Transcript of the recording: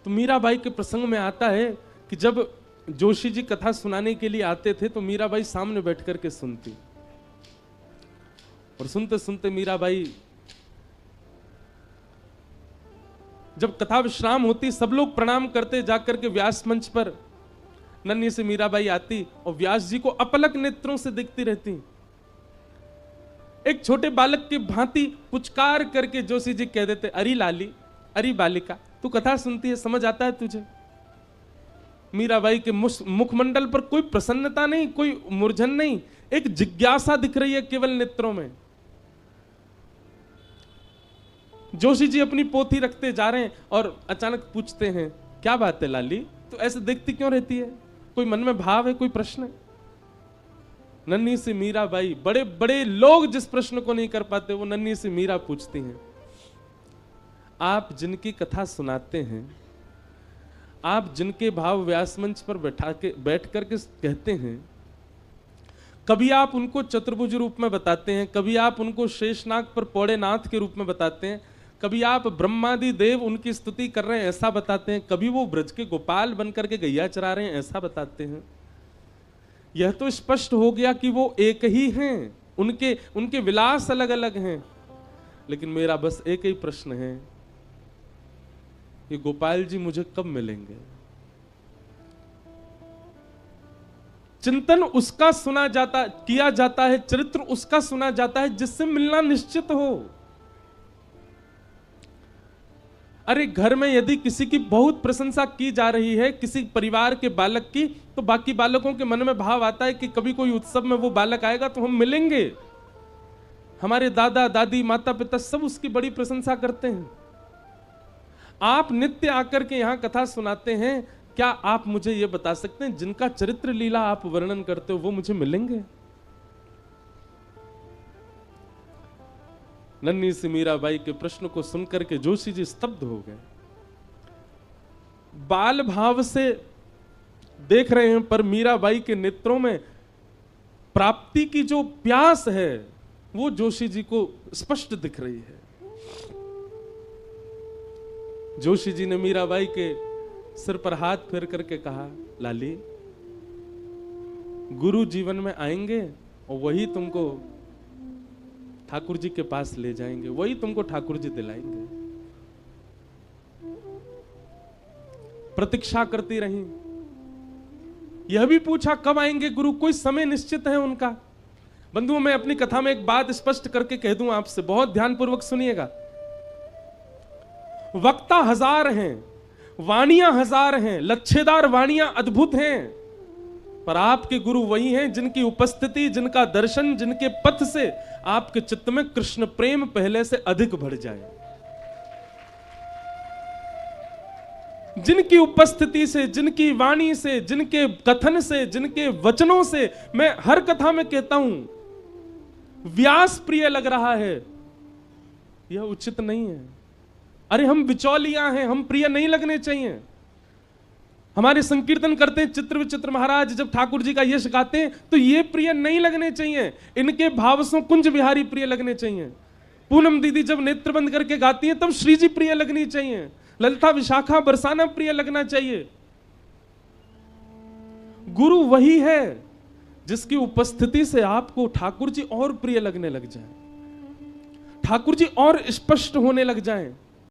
तो मीराबाई के प्रसंग में आता है कि जब जोशी जी कथा सुनाने के लिए आते थे तो मीराबाई सामने बैठ करके सुनती, और सुनते सुनते मीराबाई, जब कथा विश्राम होती सब लोग प्रणाम करते, जाकर के व्यास मंच पर नन्ही से मीराबाई आती और व्यास जी को अपलक नेत्रों से देखती रहती। एक छोटे बालक की भांति पुचकार करके जोशी जी कह देते, अरे लाली, अरे बालिका, तू कथा सुनती है, समझ आता है तुझे? मीराबाई के मुखमंडल पर कोई प्रसन्नता नहीं, कोई मूर्छन नहीं, एक जिज्ञासा दिख रही है केवल नेत्रों में। जोशी जी अपनी पोथी रखते जा रहे हैं और अचानक पूछते हैं, क्या बात है लाली, तो ऐसे देखती क्यों रहती है? कोई मन में भाव है, कोई प्रश्न है? नन्ही सी मीराबाई, बड़े बड़े लोग जिस प्रश्न को नहीं कर पाते वो नन्ही सी मीरा पूछती हैं। आप जिनकी कथा सुनाते हैं, आप जिनके भाव व्यास मंच पर बैठ करके कहते हैं, कभी आप उनको चतुर्भुज रूप में बताते हैं, कभी आप उनको शेषनाग पर पौड़े नाथ के रूप में बताते हैं, कभी आप ब्रह्मादि देव उनकी स्तुति कर रहे हैं ऐसा बताते हैं, कभी वो ब्रज के गोपाल बनकर के गैया चरा रहे हैं ऐसा बताते हैं। यह तो स्पष्ट हो गया कि वो एक ही हैं, उनके विलास अलग अलग हैं। लेकिन मेरा बस एक ही प्रश्न है, ये गोपाल जी मुझे कब मिलेंगे? चिंतन उसका किया जाता है, चरित्र उसका सुना जाता है जिससे मिलना निश्चित हो। अरे घर में यदि किसी की बहुत प्रशंसा की जा रही है, किसी परिवार के बालक की, तो बाकी बालकों के मन में भाव आता है कि कभी कोई उत्सव में वो बालक आएगा तो हम मिलेंगे। हमारे दादा दादी माता पिता सब उसकी बड़ी प्रशंसा करते हैं। आप नित्य आकर के यहां कथा सुनाते हैं, क्या आप मुझे यह बता सकते हैं जिनका चरित्र लीला आप वर्णन करते हो वो मुझे मिलेंगे? नन्ही सी मीराबाई के प्रश्न को सुनकर के जोशी जी स्तब्ध हो गए। बाल भाव से देख रहे हैं पर मीराबाई के नेत्रों में प्राप्ति की जो प्यास है वो जोशी जी को स्पष्ट दिख रही है। जोशी जी ने मीराबाई के सिर पर हाथ फेर करके कहा, लाली, गुरु जीवन में आएंगे और वही तुमको ठाकुर जी के पास ले जाएंगे, वही तुमको ठाकुर जी दिलाएंगे। प्रतीक्षा करती रही, यह भी पूछा कब आएंगे गुरु, कोई समय निश्चित है उनका? बंधुओं, मैं अपनी कथा में एक बात स्पष्ट करके कह दूं आपसे, बहुत ध्यानपूर्वक सुनिएगा। वक्ता हजार हैं, वाणियां हजार हैं, लच्छेदार वाणियां अद्भुत हैं, पर आपके गुरु वही हैं जिनकी उपस्थिति, जिनका दर्शन, जिनके पथ से आपके चित्त में कृष्ण प्रेम पहले से अधिक बढ़ जाए। जिनकी उपस्थिति से, जिनकी वाणी से, जिनके कथन से, जिनके वचनों से, मैं हर कथा में कहता हूं व्यास प्रिय लग रहा है, यह उचित नहीं है। अरे हम बिचौलिया हैं, हम प्रिय नहीं लगने चाहिए। हमारे संकीर्तन करते हैं चित्र विचित्र महाराज, जब ठाकुर जी का यश गाते हैं तो ये प्रिय नहीं लगने चाहिए, इनके भावसों कुंज बिहारी प्रिय लगने चाहिए। पूनम दीदी जब नेत्र बंद करके गाती हैं तब श्री जी प्रिय लगनी चाहिए, ललिता विशाखा बरसाना प्रिय लगना चाहिए। गुरु वही है जिसकी उपस्थिति से आपको ठाकुर जी और प्रिय लगने लग जाए, ठाकुर जी और स्पष्ट होने लग जाएं।